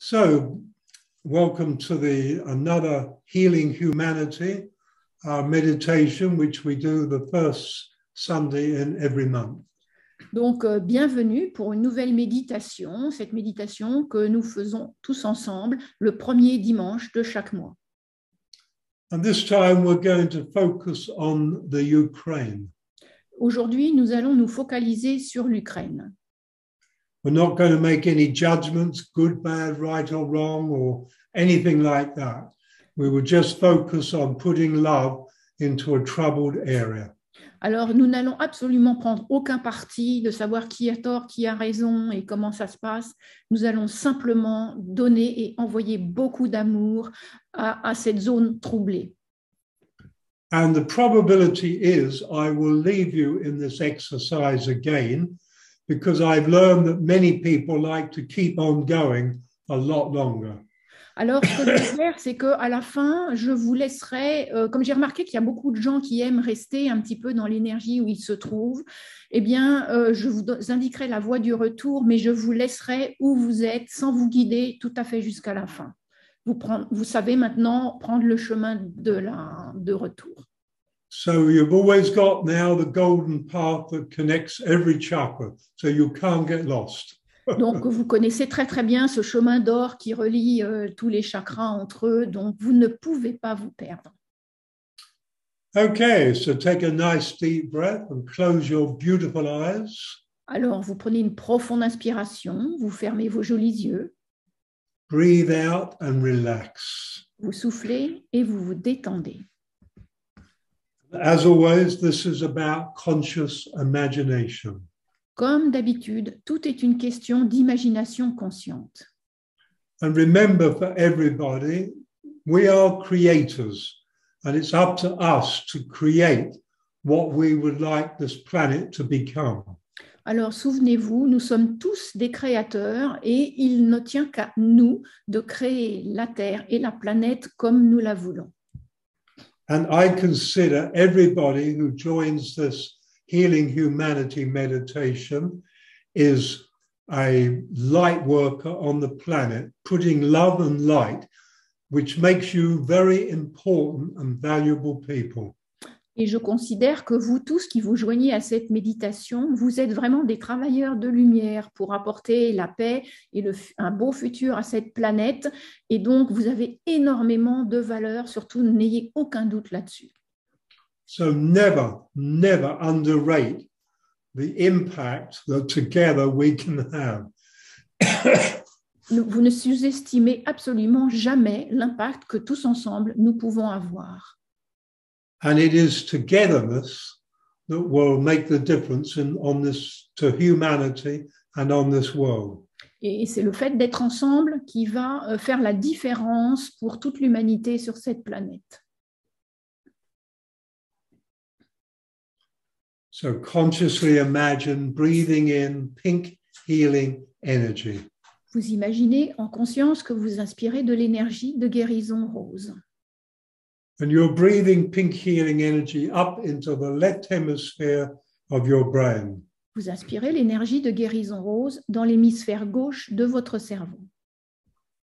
So, welcome to another Healing Humanity, our meditation, which we do the first Sunday in every month. Donc, bienvenue pour une nouvelle méditation, cette méditation que nous faisons tous ensemble le premier dimanche de chaque mois. And this time we're going to focus on the Ukraine. Aujourd'hui, nous allons nous focaliser sur l'Ukraine. We're not going to make any judgments, good, bad, right or wrong, or anything like that. We will just focus on putting love into a troubled area. Alors, nous n'allons absolument prendre aucun parti de savoir qui a tort, qui a raison et comment ça se passe. Nous allons simplement donner et envoyer beaucoup d'amour à cette zone troublée. And the probability is I will leave you in this exercise again, because I've learned that many people like to keep on going a lot longer. Alors, ce que je vais faire, c'est qu'à la fin, je vous laisserai, comme j'ai remarqué qu'il y a beaucoup de gens qui aiment rester un petit peu dans l'énergie où ils se trouvent, eh bien, je vous indiquerai la voie du retour, mais je vous laisserai où vous êtes sans vous guider tout à fait jusqu'à la fin. Vous savez maintenant prendre le chemin de retour. So you've always got now the golden path that connects every chakra, so you can't get lost. Donc, vous connaissez très très bien ce chemin d'or qui relie tous les chakras entre eux, donc vous ne pouvez pas vous perdre. Okay, so take a nice deep breath and close your beautiful eyes. Alors, vous prenez une profonde inspiration, vous fermez vos jolis yeux. Breathe out and relax. Vous soufflez et vous vous détendez. As always, this is about conscious imagination. Comme d'habitude, tout est une question d'imagination consciente. And remember, for everybody, we are creators, and it's up to us to create what we would like this planet to become. Alors, souvenez-vous, nous sommes tous des créateurs et il ne tient qu'à nous de créer la Terre et la planète comme nous la voulons. And I consider everybody who joins this Healing Humanity meditation is a light worker on the planet, putting love and light, which makes you very important and valuable people. Et je considère que vous tous qui vous joignez à cette méditation, vous êtes vraiment des travailleurs de lumière pour apporter la paix et un beau futur à cette planète. Et donc, vous avez énormément de valeur, surtout n'ayez aucun doute là-dessus. So never, never underrate the impact that together we can have. Vous ne sous-estimez absolument jamais l'impact que tous ensemble nous pouvons avoir. And it is togetherness that will make the difference to humanity and on this world. Et c'est le fait d'être ensemble qui va faire la différence pour toute l'humanité sur cette planète. So consciously imagine breathing in pink healing energy. Vous imaginez en conscience que vous inspirez de l'énergie de guérison rose. And you're breathing pink healing energy up into the left hemisphere of your brain. Vous inspirez l'énergie de guérison rose dans l'hémisphère gauche de votre cerveau.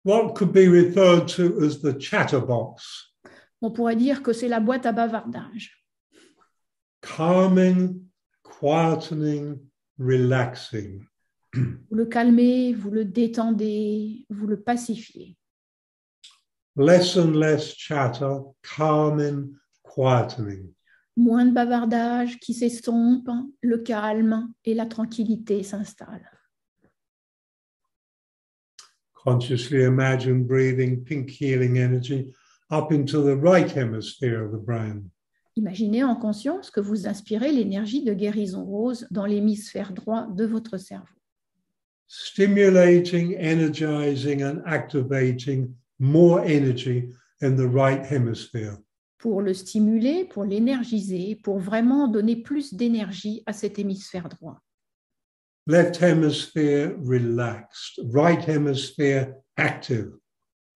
What could be referred to as the chatterbox. On pourrait dire que c'est la boîte à bavardage. Calming, quietening, relaxing. Vous le calmez, vous le détendez, vous le pacifiez. Less and less chatter, calming, quietening. Moins de bavardage qui s'estompe, le calme et la tranquillité s'installent. Consciously imagine breathing pink healing energy up into the right hemisphere of the brain. Imaginez en conscience que vous inspirez l'énergie de guérison rose dans l'hémisphère droit de votre cerveau. Stimulating, energizing and activating more energy in the right hemisphere. Pour le stimuler, pour l'énergiser, pour vraiment donner plus d'énergie à cet hémisphère droit. Left hemisphere relaxed, right hemisphere active.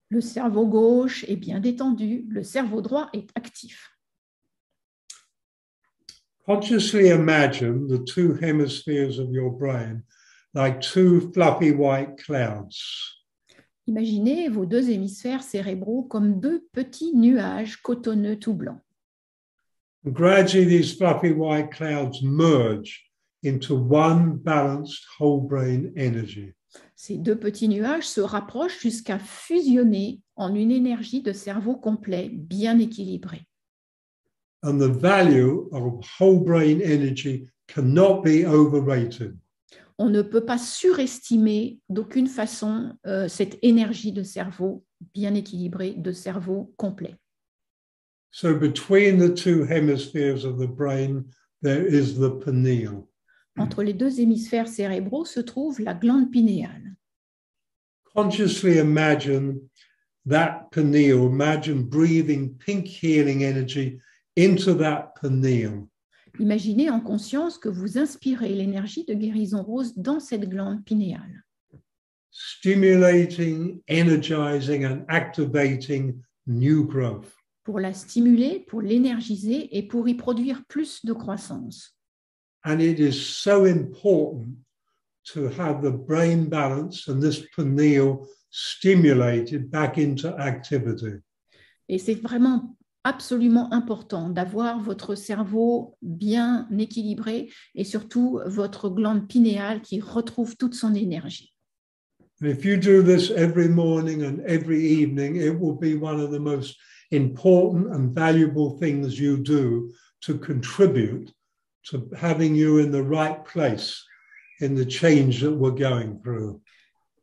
Le cerveau gauche est bien détendu, le cerveau droit est actif. Consciously imagine the two hemispheres of your brain like two fluffy white clouds. Imaginez vos deux hémisphères cérébraux comme deux petits nuages cotonneux tout blancs. And gradually, these fluffy white clouds merge into one balanced whole brain energy. Ces deux petits nuages se rapprochent jusqu'à fusionner en une énergie de cerveau complet, bien équilibrée. And the value of whole brain energy cannot be overrated. On ne peut pas surestimer d'aucune façon cette énergie de cerveau bien équilibrée, de cerveau complet. So between the two hemispheres of the brain, there is the pineal. Entre les deux hémisphères cérébraux se trouve la glande pinéale. Consciously imagine that pineal. Imagine breathing pink healing energy into that pineal. Imaginez en conscience que vous inspirez l'énergie de guérison rose dans cette glande pinéale, Stimulating, energizing, and activating new growth. pour la stimuler, pour l'énergiser et pour y produire plus de croissance. And it is so important to have the brain balance and this pineal stimulated back into activity. Et c'est vraiment absolument important d'avoir votre cerveau bien équilibré et surtout votre glande pinéale qui retrouve toute son énergie. And if you do this every morning and every evening, it will be one of the most important and valuable things you do to contribute to having you in the right place in the change that we're going through.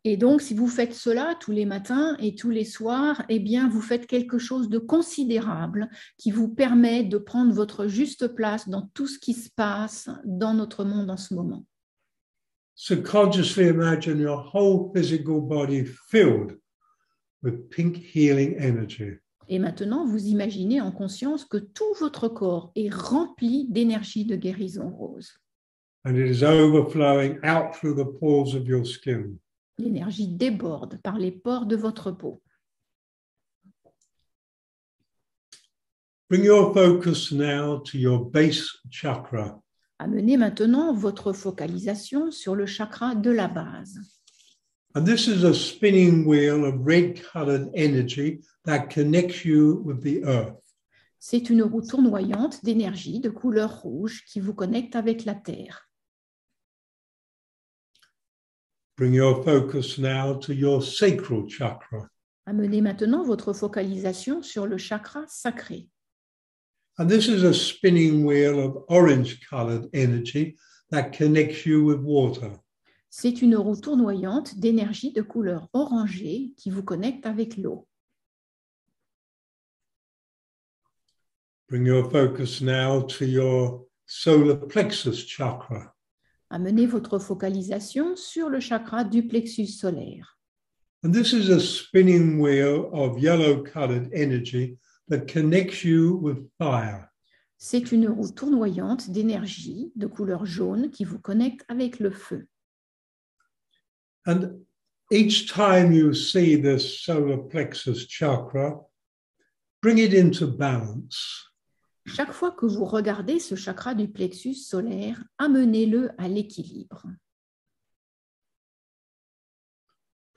Et donc, si vous faites cela tous les matins et tous les soirs, eh bien, vous faites quelque chose de considérable qui vous permet de prendre votre juste place dans tout ce qui se passe dans notre monde en ce moment. So consciously imagine your whole physical body filled with pink healing energy. Et maintenant, vous imaginez en conscience que tout votre corps est rempli d'énergie de guérison rose. And it is overflowing out through the pores of your skin. L'énergie déborde par les pores de votre peau. Bring your focus now to your base chakra. Amenez maintenant votre focalisation sur le chakra de la base. And this is a spinning wheel of red-colored energy that connects you with the earth. C'est une roue tournoyante d'énergie de couleur rouge qui vous connecte avec la Terre. Bring your focus now to your sacral chakra. Amenez maintenant votre focalisation sur le chakra sacré. And this is a spinning wheel of orange-colored energy that connects you with water. C'est une roue tournoyante d'énergie de couleur orangée qui vous connecte avec l'eau. Bring your focus now to your solar plexus chakra. Amenez votre focalisation sur le chakra du plexus solaire. And this is a spinning wheel of yellow-colored energy that connects you with fire. C'est une roue tournoyante d'énergie de couleur jaune qui vous connecte avec le feu. And each time you see this solar plexus chakra, bring it into balance. Chaque fois que vous regardez ce chakra du plexus solaire, amenez-le à l'équilibre.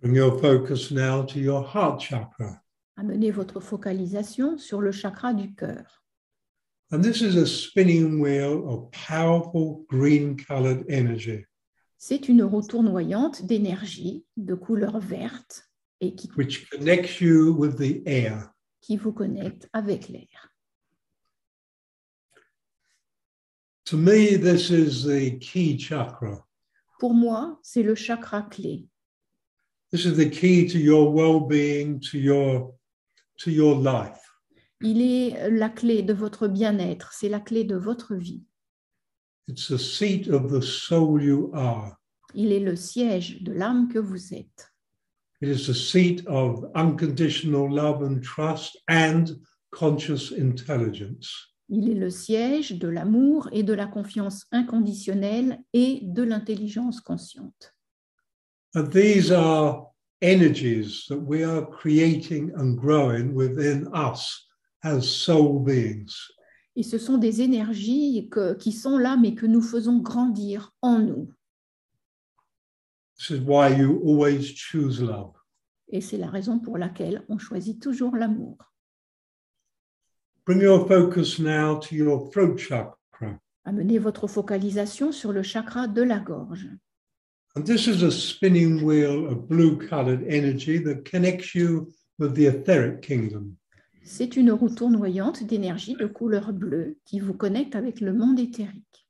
Bring your focus now to your heart chakra. Amenez votre focalisation sur le chakra du cœur. And this is a spinning wheel of powerful green-colored energy, C'est une roue tournoyante d'énergie de couleur verte et which connects you with the air. qui vous connecte avec l'air. To me, this is the key chakra. Pour moi, c'est le chakra clé. This is the key to your well-being, to your life. Il est la clé de votre bien-être, c'est la clé de votre vie. It's the seat of the soul you are. Il est le siège de l'âme que vous êtes. It is the seat of unconditional love and trust and conscious intelligence. Il est le siège de l'amour et de la confiance inconditionnelle et de l'intelligence consciente. And these are energies that we are creating and growing within us as soul beings. Et ce sont des énergies qui sont là, mais que nous faisons grandir en nous. This is why you always choose love. Et c'est la raison pour laquelle on choisit toujours l'amour. Bring your focus now to your throat chakra. Amenez votre focalisation sur le chakra de la gorge. And this is a spinning wheel of blue-colored energy that connects you with the etheric kingdom. C'est une roue tournoyante d'énergie de couleur bleue qui vous connecte avec le monde éthérique.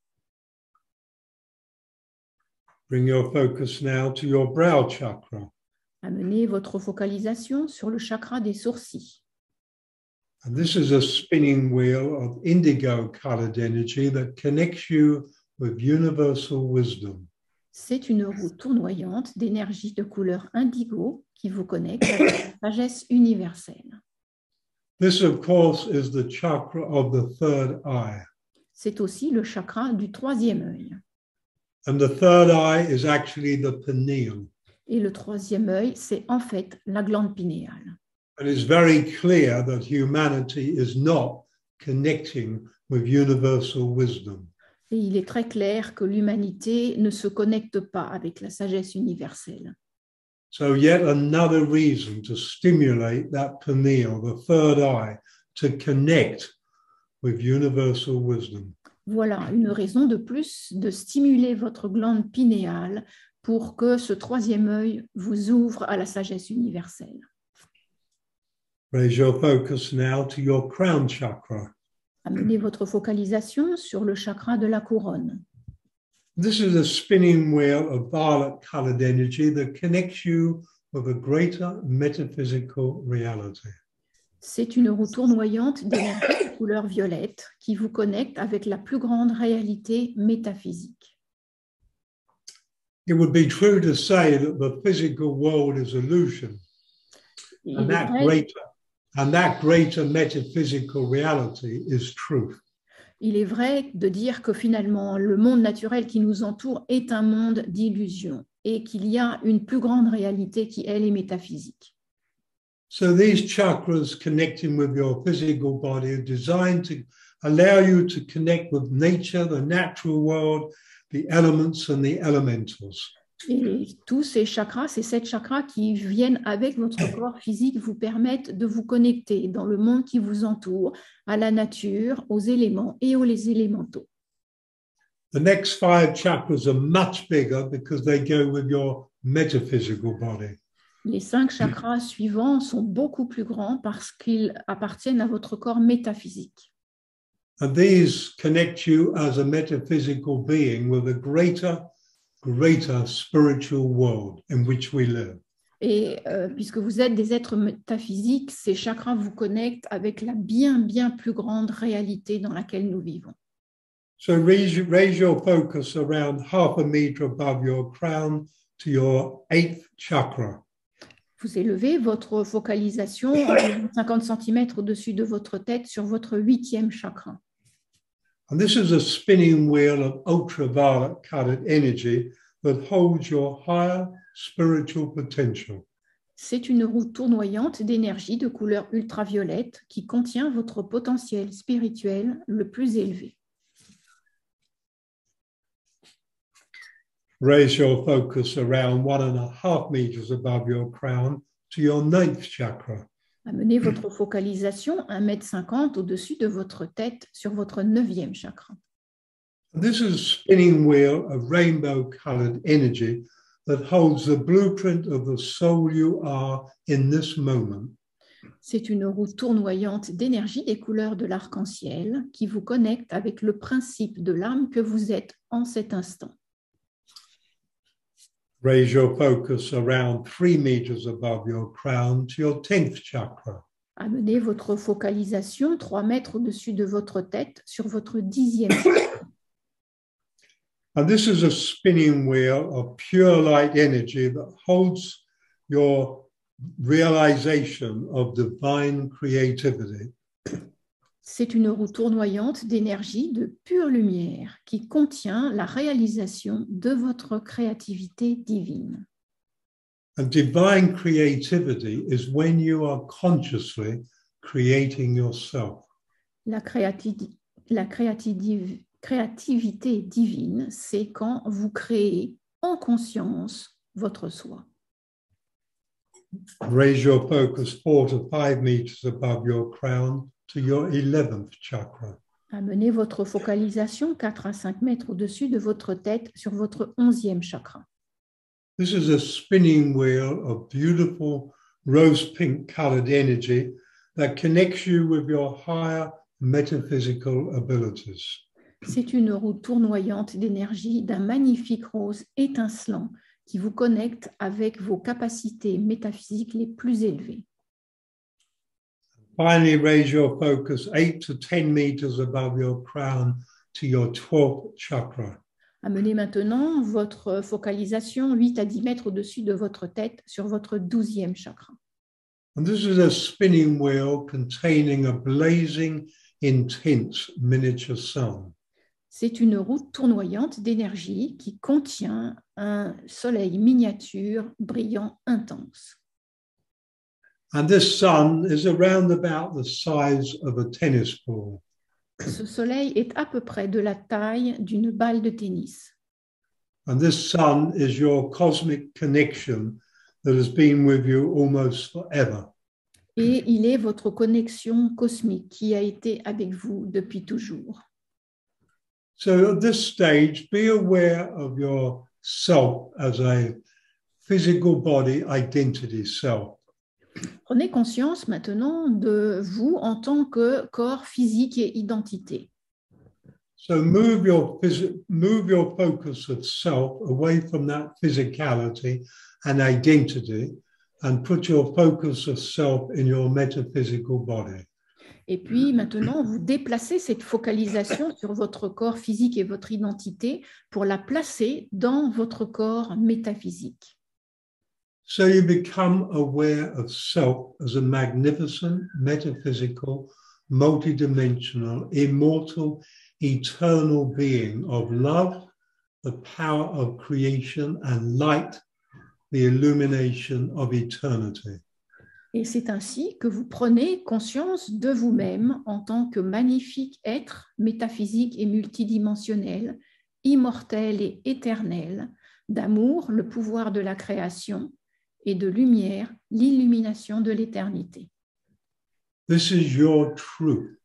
Bring your focus now to your brow chakra. Amenez votre focalisation sur le chakra des sourcils. And this is a spinning wheel of indigo-colored energy that connects you with universal wisdom. C'est une roue tournoyante d'énergie de couleur indigo qui vous connecte avec la sagesse universelle. This, of course, is the chakra of the third eye. C'est aussi le chakra du troisième œil. And the third eye is actually the pineal. Et le troisième œil, c'est en fait la glande pinéale. And it's very clear that humanity is not connecting with universal wisdom. Et il est très clair que l'humanité ne se connecte pas avec la sagesse universelle. So yet another reason to stimulate that pineal, the third eye, to connect with universal wisdom. Voilà une raison de plus de stimuler votre glande pinéale pour que ce troisième œil vous ouvre à la sagesse universelle. Raise your focus now to your crown chakra. Amenez votre focalisation sur le chakra de la couronne. This is a spinning wheel of violet-colored energy that connects you with a greater metaphysical reality. C'est une roue tournoyante d'énergie de couleur violette qui vous connecte avec la plus grande réalité métaphysique. It would be true to say that the physical world is illusion, and that greater metaphysical reality is truth. Il est vrai de dire que finalement, le monde naturel qui nous entoure est un monde d'illusions et qu'il y a une plus grande réalité qui, elle, est métaphysique. So these chakras connecting with your physical body are designed to allow you to connect with nature, the natural world, the elements and the elementals. Et tous ces chakras, ces 7 chakras qui viennent avec votre corps physique vous permettent de vous connecter dans le monde qui vous entoure, à la nature, aux éléments et aux élémentaux. The next 5 chakras are much bigger because they go with your metaphysical body. Les 5 chakras suivants sont beaucoup plus grands parce qu'ils appartiennent à votre corps métaphysique. And these connect you as a metaphysical being with a greater spiritual world in which we live. Et puisque vous êtes des êtres métaphysiques, ces chakras vous connectent avec la bien plus grande réalité dans laquelle nous vivons. So raise your focus around half a meter above your crown to your 8th chakra. Vous élevez votre focalisation environ 50 cm au-dessus de votre tête sur votre 8e chakra. And this is a spinning wheel of ultraviolet-colored energy that holds your higher spiritual potential. C'est une roue tournoyante d'énergie de couleur ultraviolette qui contient votre potentiel spirituel le plus élevé. Raise your focus around 1.5 meters above your crown to your 9th chakra. Amenez votre focalisation 1,50 m au-dessus de votre tête sur votre 9e chakra. This is a spinning wheel of rainbow-colored energy that holds the blueprint of the soul you are in this moment. C'est une roue tournoyante d'énergie des couleurs de l'arc-en-ciel qui vous connecte avec le principe de l'âme que vous êtes en cet instant. Raise your focus around 3 meters above your crown to your 10th chakra. Amenez votre focalisation 3 mètres au-dessus de votre tête sur votre 10e chakra. And this is a spinning wheel of pure light energy that holds your realization of divine creativity. C'est une roue tournoyante d'énergie de pure lumière qui contient la réalisation de votre créativité divine. And divine creativity is when you are consciously creating yourself. La créativité divine, c'est quand vous créez en conscience votre soi. Raise your focus 4 to 5 meters above your crown to your 11th chakra. Amenez votre focalisation 4 à 5 mètres au-dessus de votre tête sur votre 11e chakra. This is a spinning wheel of beautiful rose pink colored energy that connects you with your higher metaphysical abilities. C'est une roue tournoyante d'énergie d'un magnifique rose étincelant qui vous connecte avec vos capacités métaphysiques les plus élevées. Finally, raise your focus 8 to 10 meters above your crown to your 12th chakra. Amenez maintenant votre focalisation 8 à 10 mètres au-dessus de votre tête sur votre 12e chakra. And this is a spinning wheel containing a blazing, intense miniature sun. C'est une roue tournoyante d'énergie qui contient un soleil miniature brillant intense. And this sun is around about the size of a tennis ball. Ce soleil est à peu près de la taille d'une balle de tennis. And this sun is your cosmic connection that has been with you almost forever. Et il est votre connexion cosmique qui a été avec vous depuis toujours. So at this stage, be aware of yourself as a physical body identity self. Prenez conscience maintenant de vous en tant que corps physique et identité. So move your focus of self away from that physicality and identity and put your focus of self in your metaphysical body. Et puis maintenant, vous déplacez cette focalisation sur votre corps physique et votre identité pour la placer dans votre corps métaphysique. So you become aware of self as a magnificent, metaphysical, multidimensional, immortal, eternal being of love, the power of creation, and light, the illumination of eternity. Et c'est ainsi que vous prenez conscience de vous-même en tant que magnifique être métaphysique et multidimensionnel, immortel et éternel, d'amour, le pouvoir de la création, et de lumière, l'illumination de l'éternité. This is your truth.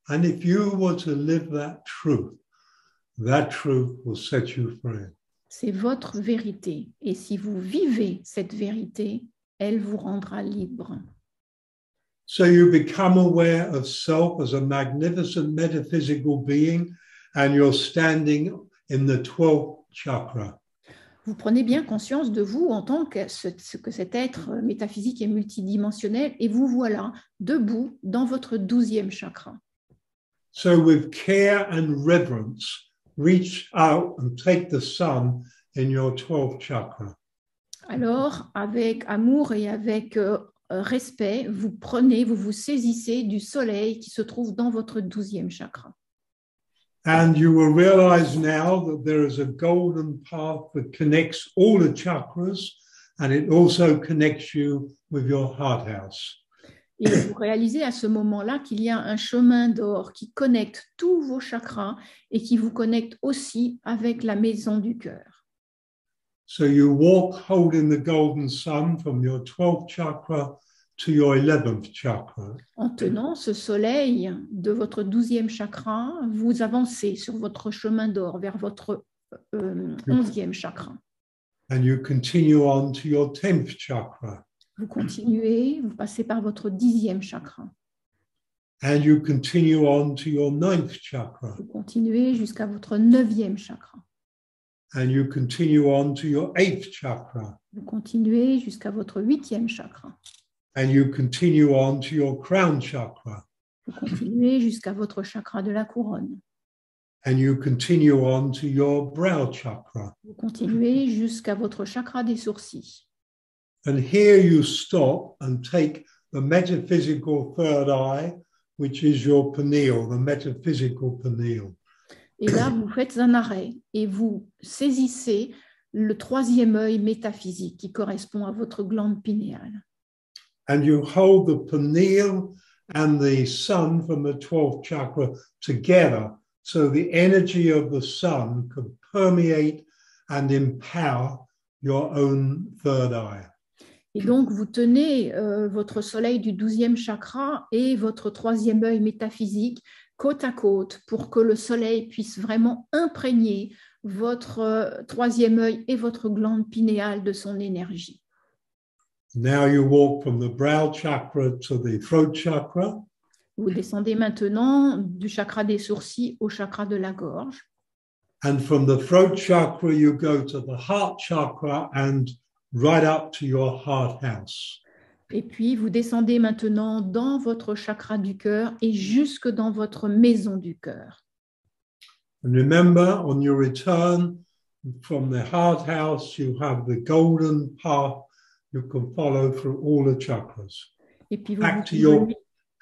And if you were to live that truth will set you free. C'est votre vérité. Et si vous vivez cette vérité, elle vous rendra libre. So you become aware of self as a magnificent metaphysical being, and you're standing in the 12th chakra. Vous prenez bien conscience de vous en tant que cet être métaphysique et multidimensionnel, et vous voilà debout dans votre 12e chakra. So with care and reverence, reach out and take the sun in your 12th chakra. Alors, avec amour et avec respect, vous vous saisissez du soleil qui se trouve dans votre 12e chakra. And you will realize now that there is a golden path that connects all the chakras, and it also connects you with your heart house. Et vous réalisez à ce moment-là qu'il y a un chemin d'or qui connecte tous vos chakras et qui vous connecte aussi avec la maison du cœur. So you walk holding the golden sun from your 12th chakra to your 11th chakra. En tenant ce soleil de votre 12e chakra, vous avancez sur votre chemin d'or vers votre 11e chakra. And you continue on to your 10th chakra. Vous continuez, vous passez par votre 10e chakra. And you continue on to your 9th chakra. Vous continuez jusqu'à votre 9e chakra. And you continue on to your 8th chakra. Vous continuez jusqu'à votre 8e chakra. And you continue on to your crown chakra. Vous continuez jusqu'à votre chakra de la couronne. And you continue on to your brow chakra. Vous continuez jusqu'à votre chakra des sourcils. And here you stop and take the metaphysical third eye, which is your pineal, the metaphysical pineal. Et là, vous faites un arrêt et vous saisissez le 3e œil métaphysique qui correspond à votre glande pinéale. And you hold the pineal and the sun from the 12th chakra together, so the energy of the sun can permeate and empower your own third eye. Et donc, vous tenez votre soleil du 12e chakra et votre 3e œil métaphysique côte à côte pour que le soleil puisse vraiment imprégner votre 3e œil et votre glande pinéale de son énergie. Now you walk from the brow chakra to the throat chakra. Vous descendez maintenant du chakra des sourcils au chakra de la gorge. And from the throat chakra, you go to the heart chakra and right up to your heart house. Et puis, vous descendez maintenant dans votre chakra du cœur et jusque dans votre maison du cœur. And remember, on your return from the heart house, you have the golden path you can follow through all the chakras. Et puis,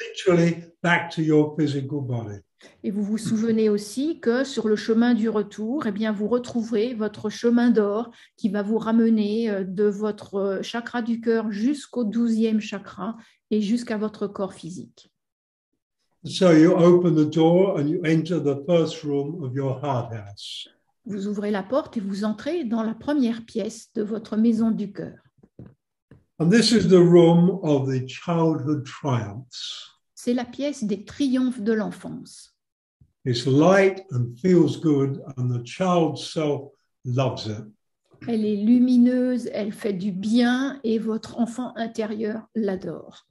Literally back to your physical body. Et vous vous souvenez aussi que sur le chemin du retour, eh bien, vous retrouverez votre chemin d'or qui va vous ramener de votre chakra du cœur jusqu'au 12e chakra et jusqu'à votre corps physique. So you open the door and you enter the first room of your heart house. Vous ouvrez la porte et vous entrez dans la première pièce de votre maison du cœur. And this is the room of the childhood triumphs. C'est la pièce des triomphes de l'enfance. It's light and feels good, and the child's self loves it. Elle est lumineuse, elle fait du bien et votre enfant intérieur l'adore.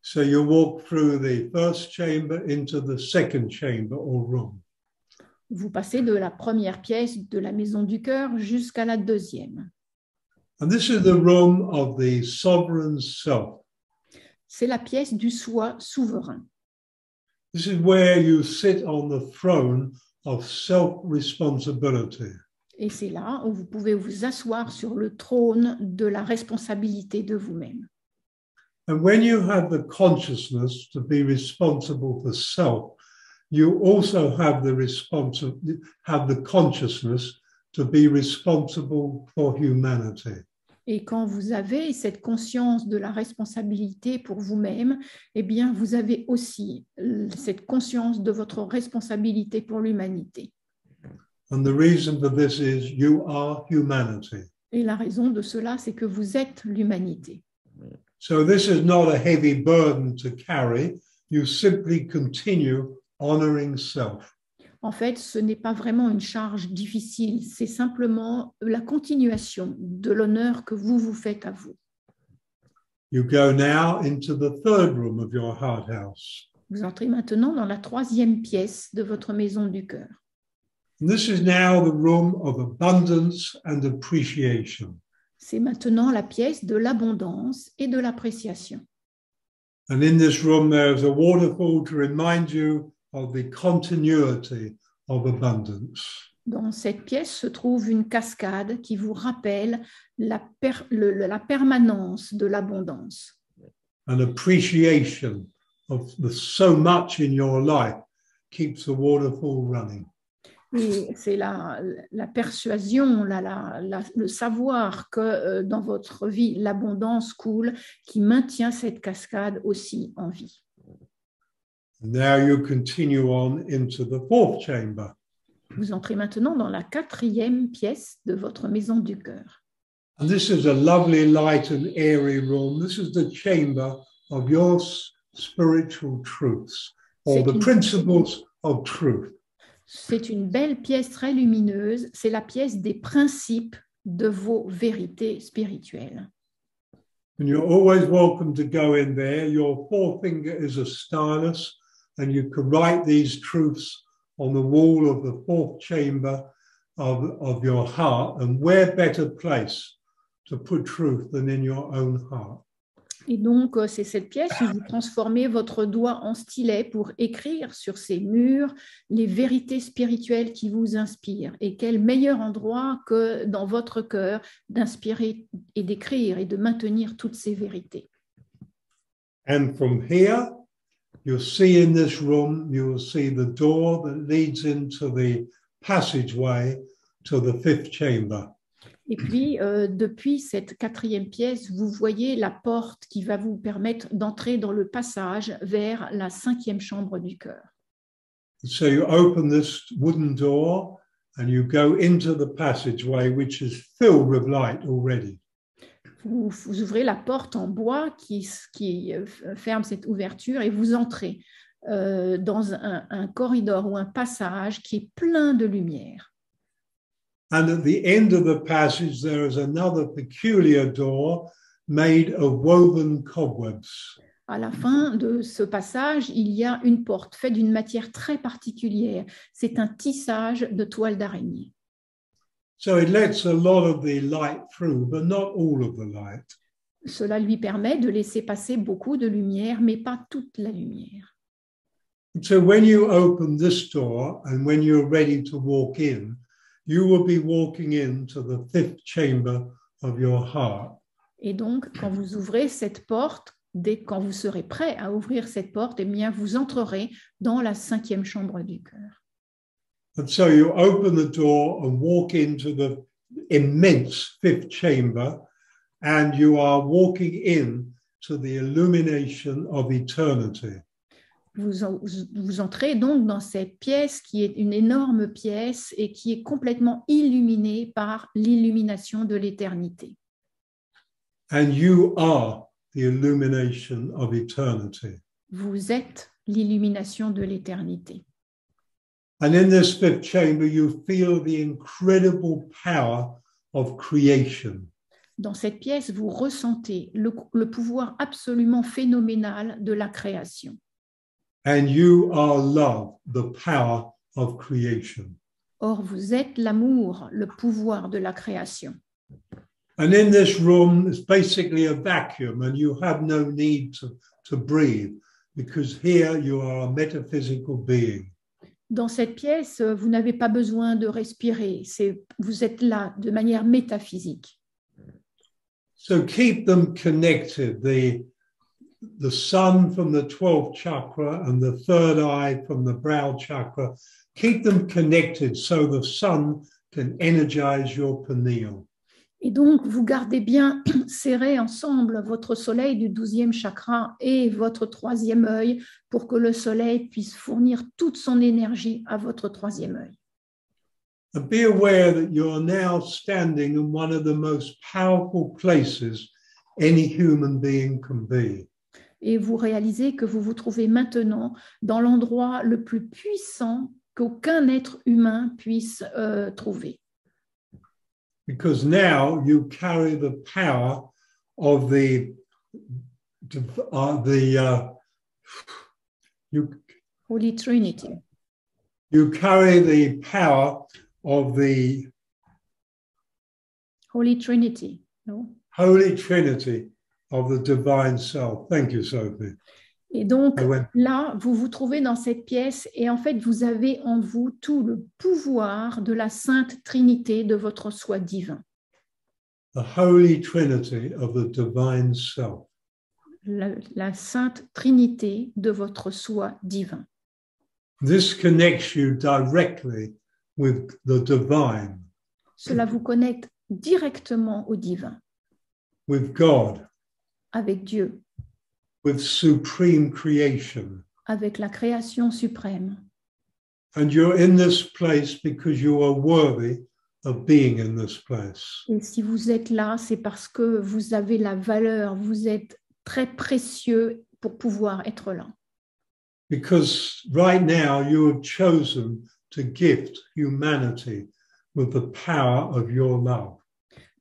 So you walk through the first chamber into the second chamber or room. Vous passez de la première pièce de la maison du cœur jusqu'à la deuxième. And this is the room of the sovereign self. C'est la pièce du soi souverain. This is where you sit on the throne of self-responsibility. Et c'est là où vous pouvez vous asseoir sur le trône de la responsabilité de vous-même. And when you have the consciousness to be responsible for self, you also have the consciousness to be responsible for humanity. Et quand vous avez cette conscience de la responsabilité pour vous-même, eh bien, vous avez aussi cette conscience de votre responsabilité pour l'humanité. And the reason for this is you are humanity. Et la raison de cela, c'est que vous êtes l'humanité. So this is not a heavy burden to carry. You simply continue honoring self. En fait, ce n'est pas vraiment une charge difficile, c'est simplement la continuation de l'honneur que vous vous faites à vous. You go now into the third room of your heart house. Vous entrez maintenant dans la troisième pièce de votre maison du cœur. And this is now the room of abundance and appreciation. C'est maintenant la pièce de l'abondance et de l'appréciation. And in this room, there's a waterfall to remind you of the continuity of abundance. Dans cette pièce se trouve une cascade qui vous rappelle la permanence de l'abondance. An appreciation of so much in your life keeps the waterfall running. Et c'est la persuasion, le savoir que dans votre vie, l'abondance coule, qui maintient cette cascade aussi en vie. Now you continue on into the fourth chamber. Vous entrez maintenant dans la quatrième pièce de votre maison du cœur. And this is a lovely, light and airy room. This is the chamber of your spiritual truths, or the principles of truth. C'est une belle pièce très lumineuse. C'est la pièce des principes de vos vérités spirituelles. And you're always welcome to go in there. Your forefinger is a stylus, and you can write these truths on the wall of the fourth chamber of your heart. And where better place to put truth than in your own heart? Et donc, c'est cette pièce où vous transformez votre doigt en stylet pour écrire sur ces murs les vérités spirituelles qui vous inspirent. Et quel meilleur endroit que dans votre cœur d'inspirer et d'écrire et de maintenir toutes ces vérités. And from here, you'll see in this room, you'll see the door that leads into the passageway to the fifth chamber. Et puis, depuis cette quatrième pièce, vous voyez la porte qui va vous permettre d'entrer dans le passage vers la cinquième chambre du cœur. So you open this wooden door and you go into the passageway, which is filled with light already. vous ouvrez la porte en bois qui ferme cette ouverture et vous entrez dans un corridor ou un passage qui est plein de lumière. And at the end of the passage, there is another peculiar door made of woven cobwebs. À la fin de ce passage, il y a une porte faite d'une matière très particulière. C'est un tissage de toile d'araignée. So it lets a lot of the light through, but not all of the light. Cela lui permet de laisser passer beaucoup de lumière, mais pas toute la lumière. So when you open this door and when you're ready to walk in, you will be walking into the fifth chamber of your heart. Et donc, quand vous ouvrez cette porte, quand vous serez prêt à ouvrir cette porte, eh bien, vous entrerez dans la 5e chambre du cœur. And so you open the door and walk into the immense fifth chamber, and you are walking in to the illumination of eternity. Vous entrez donc dans cette pièce qui est une énorme pièce et qui est complètement illuminée par l'illumination de l'éternité. And you are the illumination of eternity. Vous êtes l'illumination de l'éternité. And in this fifth chamber, you feel the incredible power of creation. Dans cette pièce, vous ressentez le pouvoir absolument phénoménal de la création. And you are love, the power of creation. Or, vous êtes l'amour, le pouvoir de la création. And in this room, it's basically a vacuum, and you have no need to breathe, because here you are a metaphysical being. Dans cette pièce, vous n'avez pas besoin de respirer. Vous êtes là de manière métaphysique. So keep them connected, the sun from the 12th chakra and the third eye from the brow chakra. Keep them connected so the sun can energize your pineal. Et donc, vous gardez bien serré ensemble votre soleil du 12e chakra et votre 3e œil pour que le soleil puisse fournir toute son énergie à votre 3e œil. And be aware that you are now standing in one of the most powerful places any human being can be. Et vous réalisez que vous vous trouvez maintenant dans l'endroit le plus puissant qu'aucun être humain puisse trouver. Because now you carry the power of Holy Trinity. You carry the power of the Holy Trinity, no? Holy Trinity of the divine self. Thank you, Sophie. Et donc, là, vous vous trouvez dans cette pièce et en fait, vous avez en vous tout le pouvoir de la Sainte Trinité de votre soi divin. The Holy Trinity of the divine self. La Sainte Trinité de votre soi divin. This connects you directly with the divine. Cela vous connecte directement au divin. With God. Avec Dieu. With supreme creation. Avec la création suprême. And you're in this place because you are worthy of being in this place. Et si vous êtes là, c'est parce que vous avez la valeur, vous êtes très précieux pour pouvoir être là. Because right now you have chosen to gift humanity with the power of your love.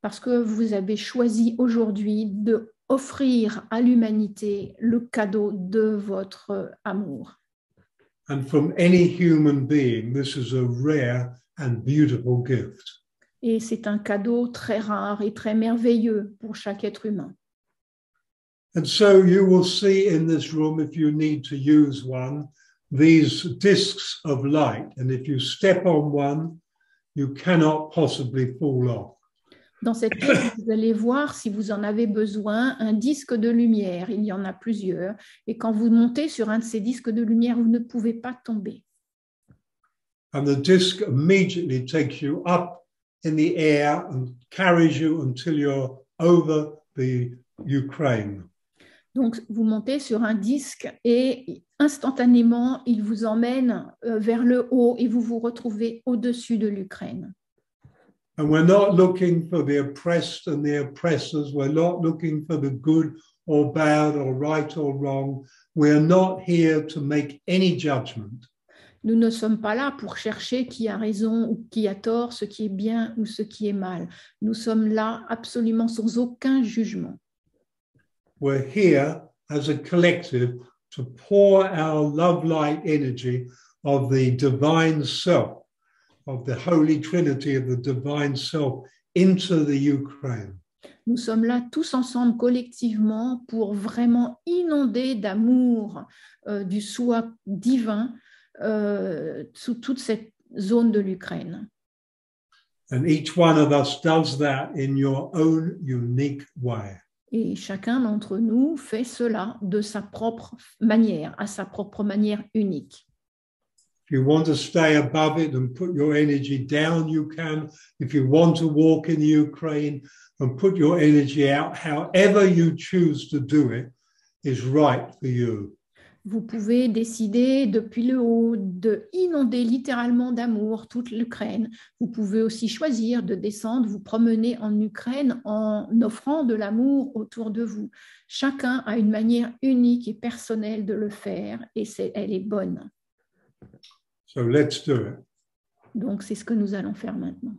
Parce que vous avez choisi aujourd'hui de offrir à l'humanité le cadeau de votre amour. And from any human being, this is a rare and beautiful gift. Et c'est un cadeau très rare et très merveilleux pour chaque être humain. And so you will see in this room, if you need to use one, these discs of light. And if you step on one, you cannot possibly fall off. Dans cette pièce, vous allez voir, si vous en avez besoin, un disque de lumière. Il y en a plusieurs. Et quand vous montez sur un de ces disques de lumière, vous ne pouvez pas tomber. And the disc immediately takes you up in the air and carries you until you're over the Ukraine. Donc, vous montez sur un disque et instantanément, il vous emmène vers le haut et vous vous retrouvez au-dessus de l'Ukraine. And we're not looking for the oppressed and the oppressors. We're not looking for the good or bad or right or wrong. We're not here to make any judgment. Nous ne sommes pas là pour chercher qui a raison ou qui a tort, ce qui est bien ou ce qui est mal. Nous sommes là absolument sans aucun jugement. We're here as a collective to pour our love light energy of the divine self, of the Holy Trinity of the divine self into the Ukraine. Nous sommes là tous ensemble collectivement pour vraiment inonder d'amour du soi divin sous toute cette zone de l'Ukraine. And each one of us does that in your own unique way. Et chacun d'entre nous fait cela de sa propre manière, à sa propre manière unique. If you want to stay above it and put your energy down, you can. If you want to walk in Ukraine and put your energy out, however you choose to do it is right for you. Vous pouvez décider depuis le haut de inonder littéralement d'amour toute l'Ukraine. Vous pouvez aussi choisir de descendre, vous promener en Ukraine en offrant de l'amour autour de vous. Chacun a une manière unique et personnelle de le faire et elle est bonne. So let's do it. Donc, c'est ce que nous allons faire maintenant.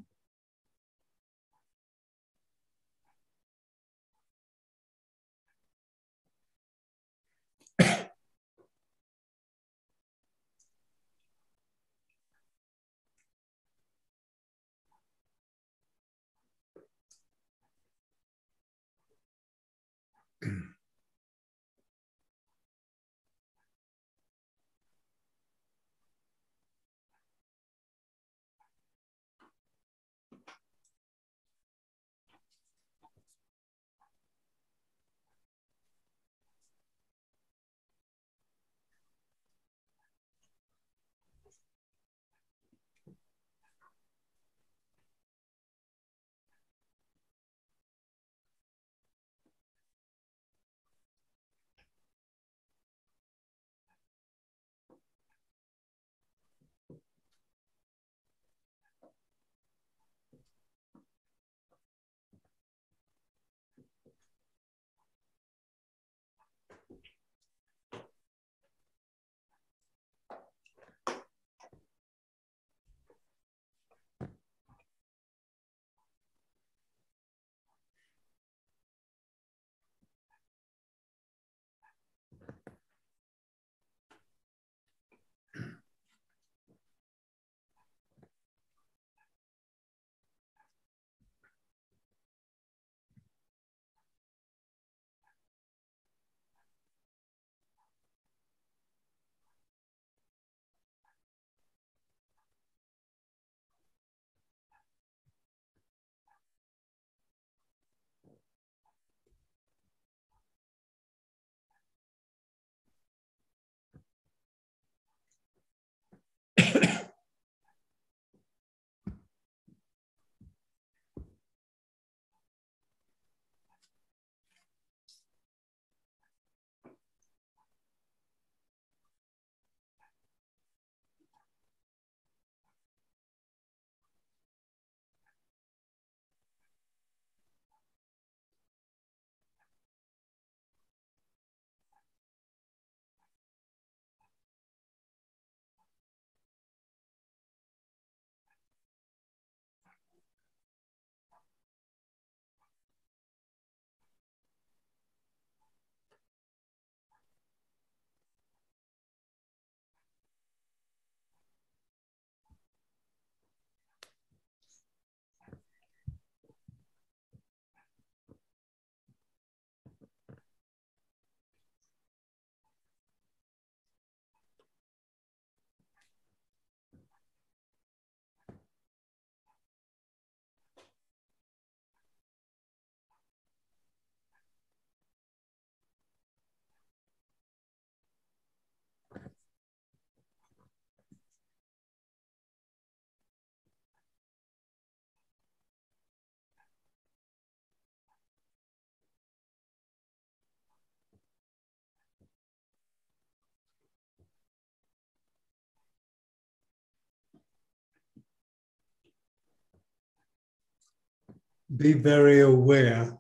be very aware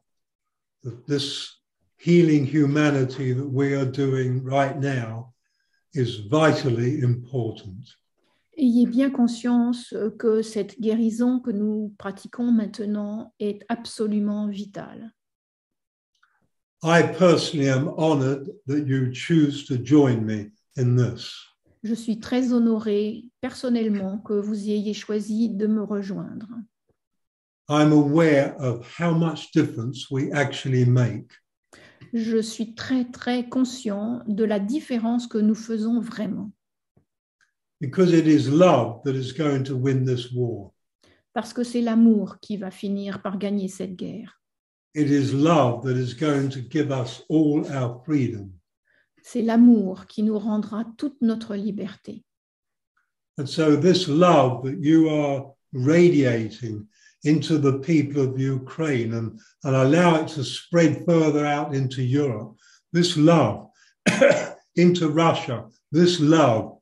that this healing humanity that we are doing right now is vitally important. Ayez bien conscience que cette guérison que nous pratiquons maintenant est absolument vitale. I personally am honored that you choose to join me in this. Je suis très honorée personnellement que vous ayez choisi de me rejoindre. I'm aware of how much difference we actually make. Je suis très, très conscient de la différence que nous faisons vraiment. Because it is love that is going to win this war. Parce que c'est l'amour qui va finir par gagner cette guerre. It is love that is going to give us all our freedom. C'est l'amour qui nous rendra toute notre liberté. And so this love that you are radiating into the people of Ukraine and allow it to spread further out into Europe, this love into Russia, this love,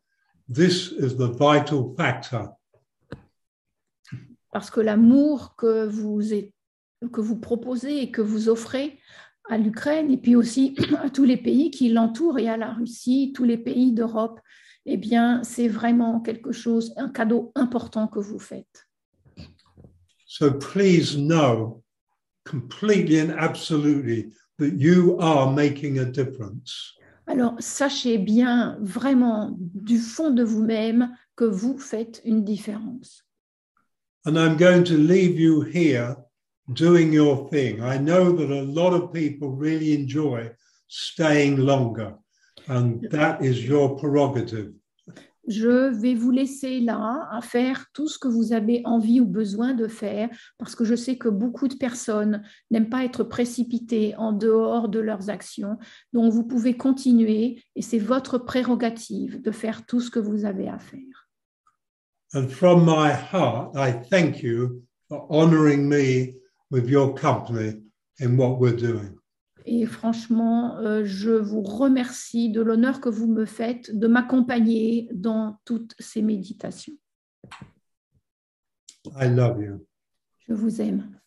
this is the vital factor. Parce que l'amour que vous proposez et que vous offrez à l'Ukraine et puis aussi à tous les pays qui l'entourent et à la Russie, tous les pays d'Europe, eh bien, c'est vraiment quelque chose, un cadeau important que vous faites. So please know completely and absolutely that you are making a difference. Alors, sachez bien vraiment du fond de vous-même que vous faites une différence. And I'm going to leave you here doing your thing. I know that a lot of people really enjoy staying longer, and that is your prerogative. Je vais vous laisser là à faire tout ce que vous avez envie ou besoin de faire parce que je sais que beaucoup de personnes n'aiment pas être précipitées en dehors de leurs actions. Donc, vous pouvez continuer et c'est votre prérogative de faire tout ce que vous avez à faire. And from my heart, I thank you for honoring me with your company in what we're doing. Et franchement, je vous remercie de l'honneur que vous me faites de m'accompagner dans toutes ces méditations. I love you. Je vous aime.